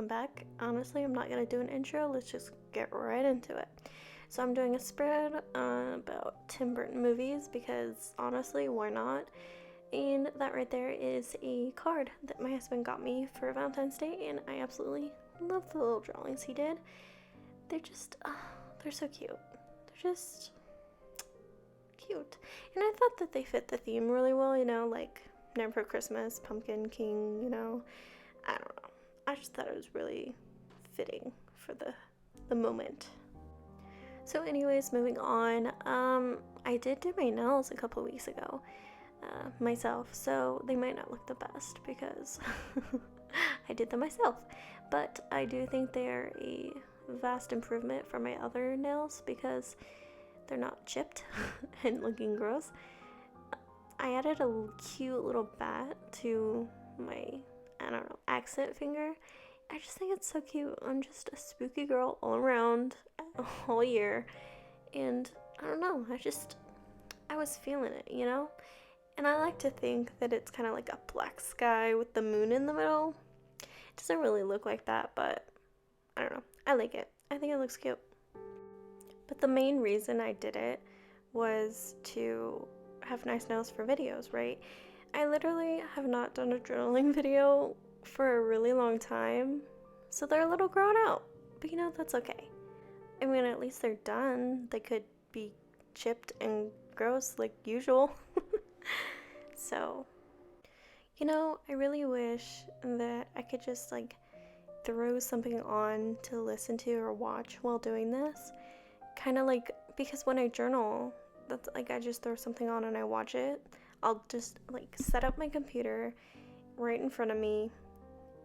welcome back. Honestly, I'm not gonna do an intro, let's just get right into it. So I'm doing a spread about Tim Burton movies because honestly, why not? And that right there is a card that my husband got me for Valentine's Day, and I absolutely love the little drawings he did. They're just, they're so cute. They're just cute. And I thought that they fit the theme really well, like Never Christmas, Pumpkin King, I don't know. I just thought it was really fitting for the moment. So anyways, moving on. I did do my nails a couple weeks ago myself, so they might not look the best because I did them myself. But I do think they are a vast improvement from my other nails because they're not chipped and looking gross. I added a cute little bat to my, accent finger. I just think it's so cute. I'm just a spooky girl all around, all year. And I don't know, I was feeling it, And I like to think that it's kind of like a black sky with the moon in the middle. It doesn't really look like that, but I don't know. I like it. I think it looks cute. But the main reason I did it was to have nice nails for videos, right? I literally have not done a journaling video for a really long time, so they're a little grown out, but that's okay. I mean, at least they're done. They could be chipped and gross like usual. So, I really wish that I could just throw something on to listen to or watch while doing this. Kind of because when I journal, that's I just throw something on and I watch it. I'll just set up my computer right in front of me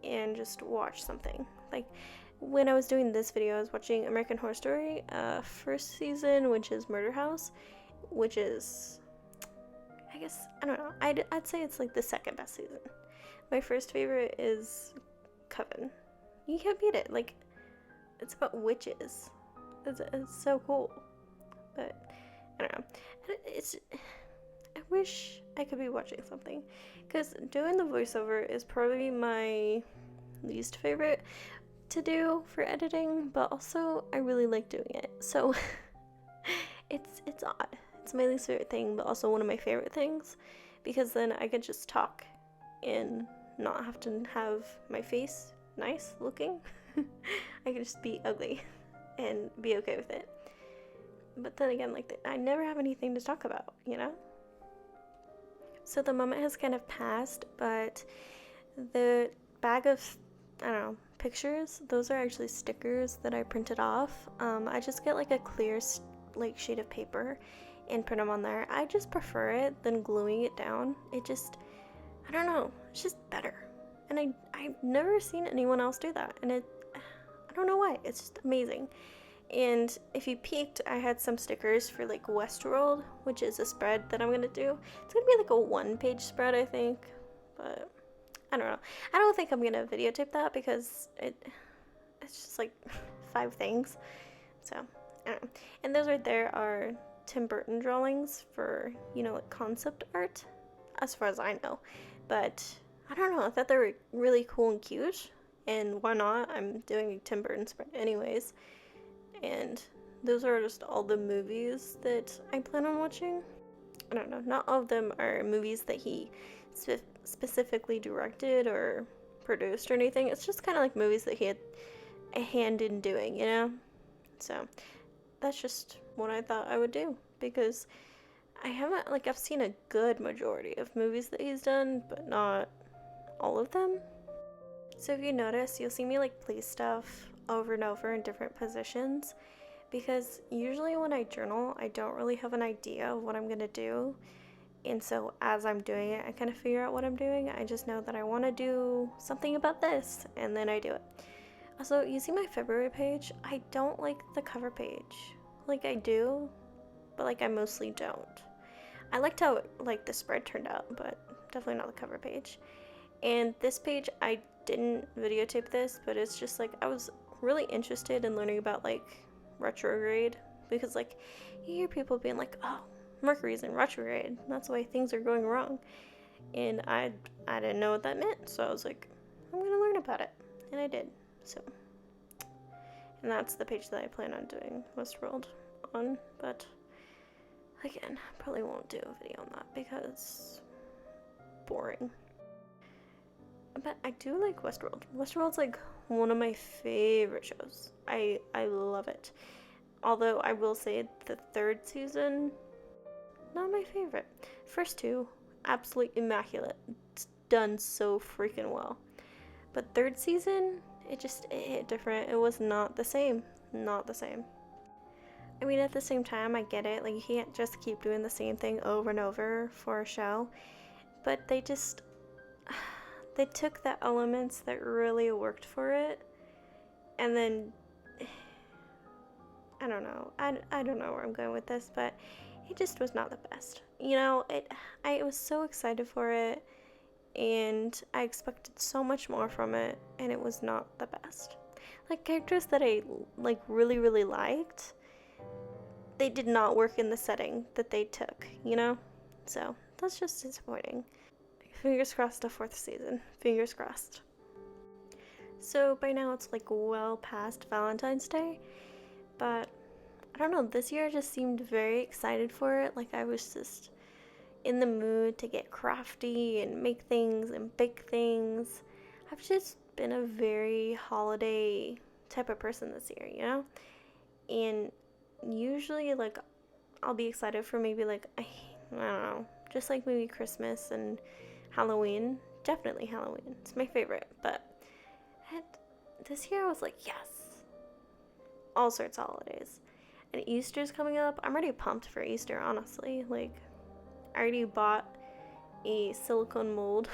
and just watch something. When I was doing this video, I was watching American Horror Story first season, which is Murder House, which is, I guess, I don't know, I'd say it's the second best season. My first favorite is Coven. You can't beat it. It's about witches. It's so cool. But I don't know. I wish I could be watching something, because doing the voiceover is probably my least favorite to do for editing, but also I really like doing it. So it's odd. It's my least favorite thing, but also one of my favorite things, because then I could just talk and not have to have my face nice looking. I could just be ugly and be okay with it. But then again, I never have anything to talk about, So the moment has kind of passed, but the bag of, pictures, those are actually stickers that I printed off. I just get a clear sheet of paper and print them on there. I just prefer it than gluing it down. I don't know, it's just better. And I've never seen anyone else do that, and I don't know why, it's just amazing. And if you peeked, I had some stickers for Westworld, which is a spread that I'm gonna do. It's gonna be a 1-page spread, I think, but I don't know. I don't think I'm gonna videotape that because it's just 5 things. So I don't know. And those right there are Tim Burton drawings for concept art, as far as I know. But I don't know. I thought they were really cool and cute, and why not? I'm doing a Tim Burton spread anyways. And those are just all the movies that I plan on watching. I don't know, not all of them are movies that he specifically directed or produced or anything. It's just kind of movies that he had a hand in doing, So that's just what I thought I would do, because I haven't, I've seen a good majority of movies that he's done, but not all of them. So if you notice, you'll see me place stuff over and over in different positions, because usually when I journal, I don't really have an idea of what I'm gonna do, and so as I'm doing it, I kind of figure out what I'm doing. I just know that I want to do something about this, and then I do it. Also, you see my February page? I don't like the cover page. I do, but I mostly don't. I liked how the spread turned out, but definitely not the cover page. And this page, I didn't videotape this, but it's just I was really interested in learning about retrograde, because you hear people being oh, Mercury's in retrograde, that's why things are going wrong, and I didn't know what that meant, so I was I'm gonna learn about it, and I did. So, and that's the page that I plan on doing Westworld on, but again, probably won't do a video on that because boring. But I do like Westworld. Westworld's like one of my favorite shows. I love it. Although I will say the third season, not my favorite. First two, absolutely immaculate. It's done so freaking well. But third season, it hit different. It was not the same. Not the same. I mean, at the same time, I get it. Like, you can't just keep doing the same thing over and over for a show. But they took the elements that really worked for it, and then, I don't know. I don't know where I'm going with this, but it just was not the best. You know, I was so excited for it, and I expected so much more from it, and it was not the best. Like, characters that I, like, really, really liked, they did not work in the setting that they took, you know? So, that's just disappointing. Fingers crossed a fourth season. Fingers crossed. So, by now it's, like, well past Valentine's Day, but I don't know, this year I just seemed very excited for it. Like, I was just in the mood to get crafty and make things and bake things. I've just been a very holiday type of person this year, you know? And usually, like, I'll be excited for maybe, like, I don't know, just like maybe Christmas and Halloween. Definitely Halloween. It's my favorite. But this year I was like, yes. All sorts of holidays. And Easter's coming up. I'm already pumped for Easter, honestly. Like, I already bought a silicone mold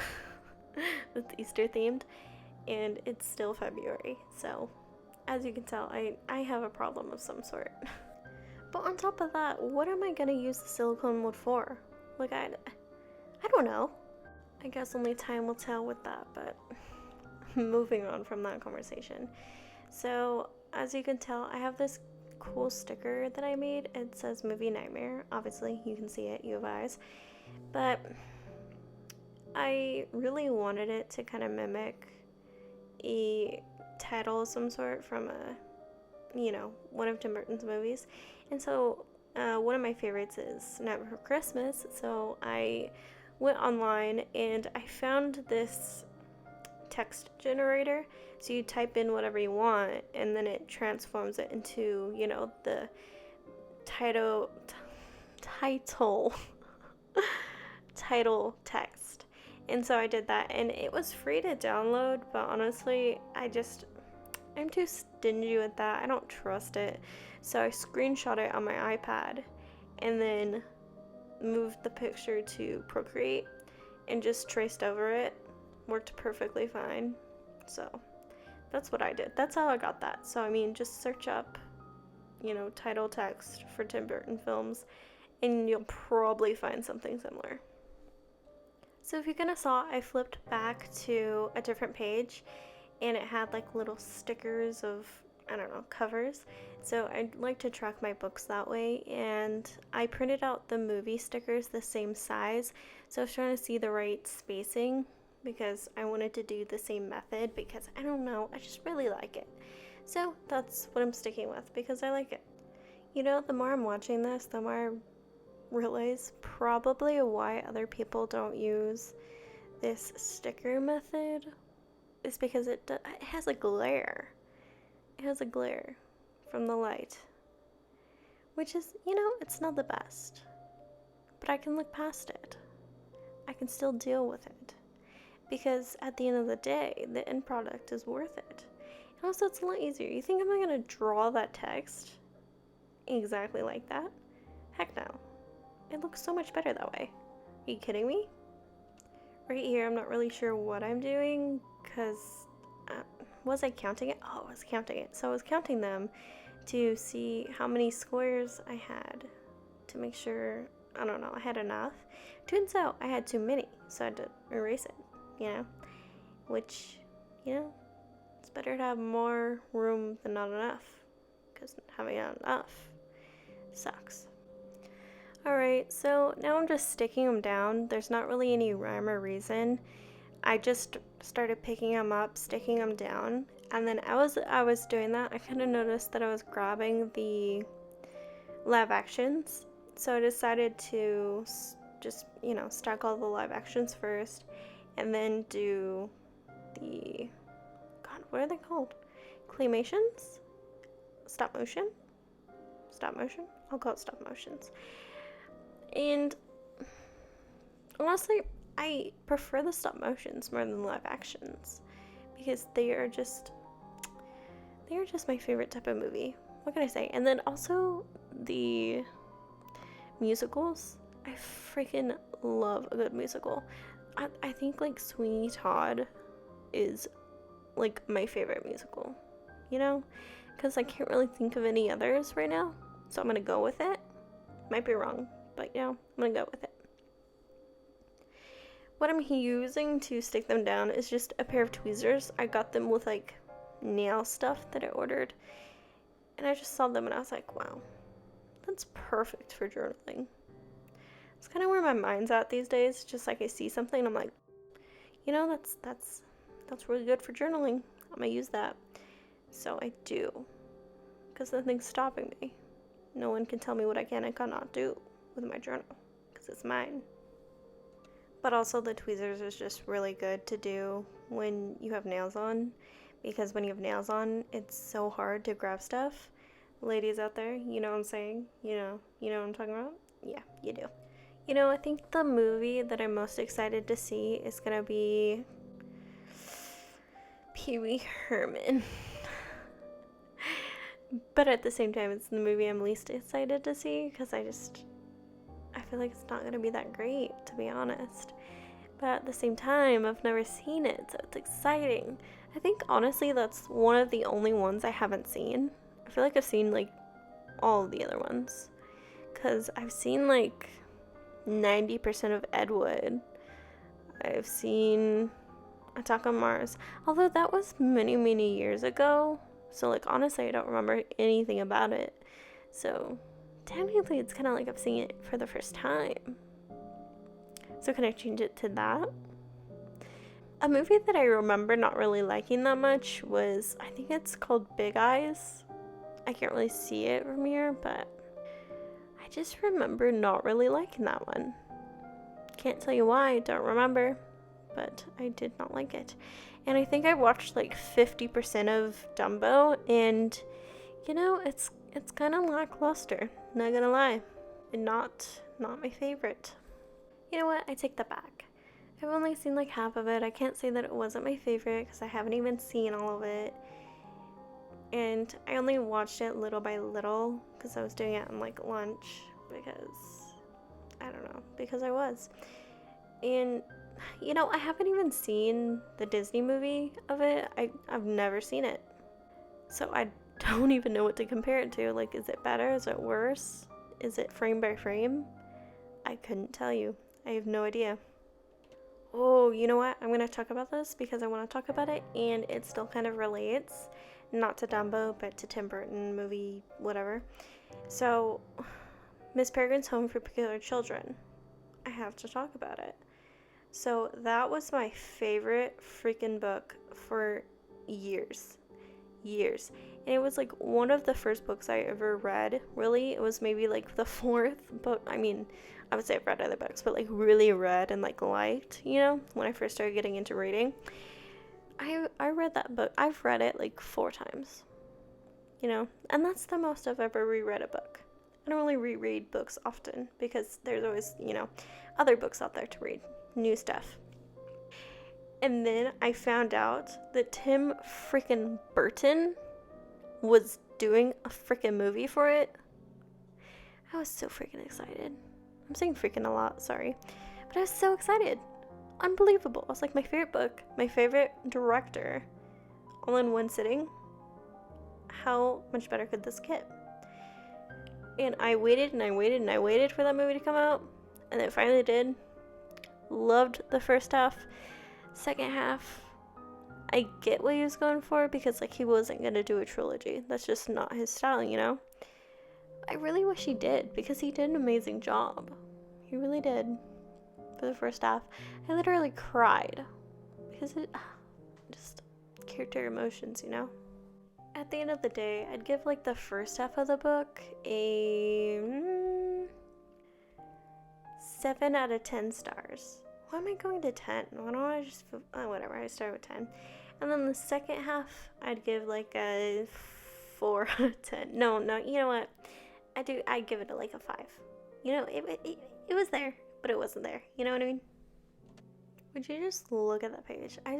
that's Easter themed, and it's still February. So, as you can tell, I have a problem of some sort. But on top of that, what am I gonna use the silicone mold for? Like, I don't know. I guess only time will tell with that, but moving on from that conversation. So, as you can tell, I have this cool sticker that I made. It says Movie Nightmare. Obviously, you can see it, you have eyes. But I really wanted it to kind of mimic a title of some sort from one of Tim Burton's movies. And so one of my favorites is Night Before Christmas. So I went online and I found this text generator. So you type in whatever you want and then it transforms it into, the title text. And so I did that, and it was free to download, but honestly, I'm too stingy with that. I don't trust it. So I screenshot it on my iPad and then moved the picture to Procreate and just traced over it. Worked perfectly fine. So that's what I did. That's how I got that. So I mean, just search up, title text for Tim Burton films and you'll probably find something similar. So if you kind of saw, I flipped back to a different page and it had like little stickers of, covers. So I'd like to track my books that way, and I printed out the movie stickers the same size. So I was trying to see the right spacing because I wanted to do the same method because I don't know, I just really like it. So that's what I'm sticking with because I like it. The more I'm watching this, the more I realize probably why other people don't use this sticker method is because it has a glare. It has a glare from the light, which is, it's not the best, but I can look past it. I can still deal with it because at the end of the day, the end product is worth it. And also, it's a lot easier. You think I'm not going to draw that text exactly like that? Heck no. It looks so much better that way. Are you kidding me? Right here, I'm not really sure what I'm doing because was I counting it? Oh, I was counting it. So I was counting them to see how many squares I had to make sure, I had enough. Turns out I had too many, so I had to erase it, which, it's better to have more room than not enough because having not enough sucks. Alright, so now I'm just sticking them down. There's not really any rhyme or reason. I just started picking them up, sticking them down. And then I was doing that, I kind of noticed that I was grabbing the live actions. So I decided to just, stack all the live actions first and then do the, God, what are they called? Claymations? Stop motion? Stop motion? I'll call it stop motions. And honestly, I prefer the stop motions more than live actions because they are just my favorite type of movie. What can I say? And then also the musicals. I freaking love a good musical. I think like Sweeney Todd is like my favorite musical, because I can't really think of any others right now. So I'm gonna go with it. Might be wrong, but I'm gonna go with it. What I'm using to stick them down is just a pair of tweezers. I got them with like nail stuff that I ordered, and I just saw them and I was like, wow, that's perfect for journaling. It's kind of where my mind's at these days. Just like I see something and I'm like, that's really good for journaling. I'm gonna use that. So I do, because nothing's stopping me. No one can tell me what I can and cannot do with my journal, because it's mine. But also the tweezers is just really good to do when you have nails on, because when you have nails on, it's so hard to grab stuff. Ladies out there, you know what I'm saying? You know what I'm talking about? Yeah, you do. I think the movie that I'm most excited to see is gonna be Pee Wee Herman. But at the same time, it's the movie I'm least excited to see because I feel like it's not gonna be that great, to be honest. But at the same time, I've never seen it, so it's exciting. I think honestly that's one of the only ones I haven't seen. I feel like I've seen like all of the other ones, because I've seen like 90% of Ed Wood. I've seen Attack on Mars, although that was many, many years ago. So like honestly, I don't remember anything about it. So technically, it's kind of like I've seen it for the first time. So can I change it to that? A movie that I remember not really liking that much was, I think it's called Big Eyes. I can't really see it from here, but I just remember not really liking that one. Can't tell you why, don't remember, but I did not like it. And I think I watched like 50% of Dumbo, and it's kind of lackluster, not gonna lie. And not my favorite. You know what? I take that back. I've only seen like half of it. I can't say that it wasn't my favorite because I haven't even seen all of it. And I only watched it little by little because I was doing it on like lunch because I was. And I haven't even seen the Disney movie of it. I've never seen it. So I don't even know what to compare it to. Like, is it better? Is it worse? Is it frame by frame? I couldn't tell you. I have no idea. Oh, you know what? I'm going to talk about this because I want to talk about it, and it still kind of relates. Not to Dumbo, but to Tim Burton movie, whatever. So, Miss Peregrine's Home for Peculiar Children. I have to talk about it. So, that was my favorite freaking book for years. And it was like one of the first books I ever read, really. It was maybe like the fourth book. I mean, I would say I've read other books, but like really read and like liked, when I first started getting into reading. I read that book. I've read it like 4 times, and that's the most I've ever reread a book. I don't really reread books often because there's always, other books out there to read, new stuff. And then I found out that Tim freaking Burton was doing a freaking movie for it. I was so freaking excited. I'm saying freaking a lot, sorry. But I was so excited. Unbelievable. It was like my favorite book, my favorite director, all in one sitting. How much better could this get? And I waited and I waited and I waited for that movie to come out. And it finally did. Loved the first half. Second half, I get what he was going for because like he wasn't going to do a trilogy. That's just not his style, I really wish he did because he did an amazing job. He really did. For the first half, I literally cried because character emotions, you know? At the end of the day, I'd give like the first half of the book a 7 out of 10 stars. Why am I going to 10? Why don't I just, whatever, I started with 10. And then the second half, I'd give like a 4 out of 10. No, you know what? I'd give it like a 5. You know, it was there, but it wasn't there. You know what I mean? Would you just look at that page? I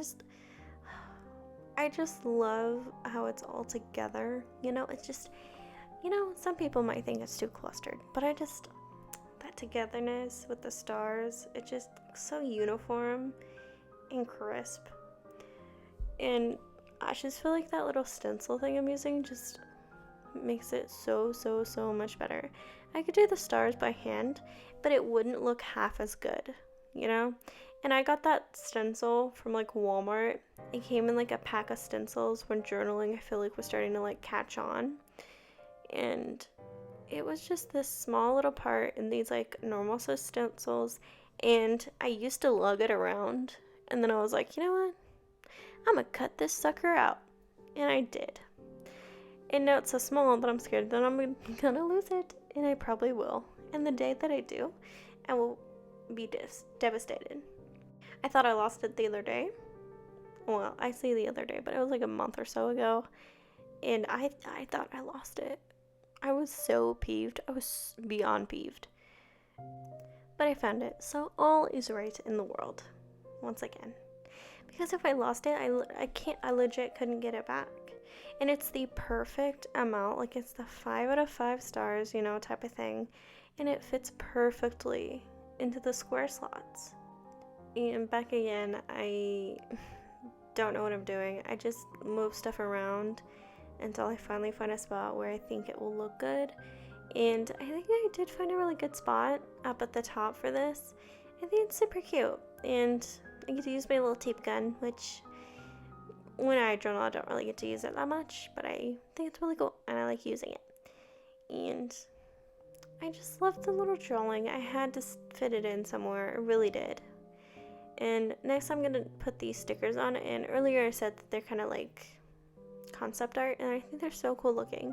just love how it's all together. You know, it's just, you know, some people might think it's too clustered, but that togetherness with the stars, it's just so uniform and crisp. And I just feel like that little stencil thing I'm using just makes it so much better. I could do the stars by hand, but it wouldn't look half as good, you know? And I got that stencil from like Walmart. It came in like a pack of stencils when journaling I feel like was starting to like catch on. And it was just this small little part in these like normal size stencils, and I used to lug it around, and then I was like, you know what? I'm gonna cut this sucker out. And I did. And now it's so small that I'm scared that I'm gonna lose it, and I probably will. And the day that I do, I will be devastated. I thought I lost it the other day. Well, I say the other day, but it was like a month or so ago. And I thought I lost it. I was so peeved. I was beyond peeved. But I found it. So all is right in the world. Once again. Because if I lost it, I legit couldn't get it back. And it's the perfect amount. Like it's the 5 out of 5 stars, you know, type of thing. And it fits perfectly into the square slots. And back again, I don't know what I'm doing. I just move stuff around until I finally find a spot where I think it will look good. And I think I did find a really good spot up at the top for this. I think it's super cute. And I get to use my little tape gun, which when I journal, I don't really get to use it that much, but I think it's really cool and I like using it. And I just love the little drawing. I had to fit it in somewhere. I really did. And next I'm going to put these stickers on, and earlier I said that they're kind of like concept art, and I think they're so cool looking,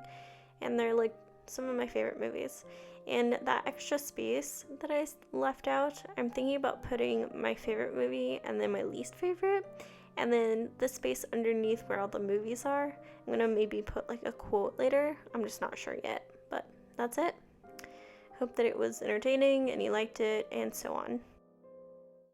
and they're like some of my favorite movies. And that extra space that I left out, I'm thinking about putting my favorite movie and then my least favorite, and then the space underneath where all the movies are, I'm going to maybe put like a quote later. I'm just not sure yet, but that's it. Hope that it was entertaining and you liked it, and so on.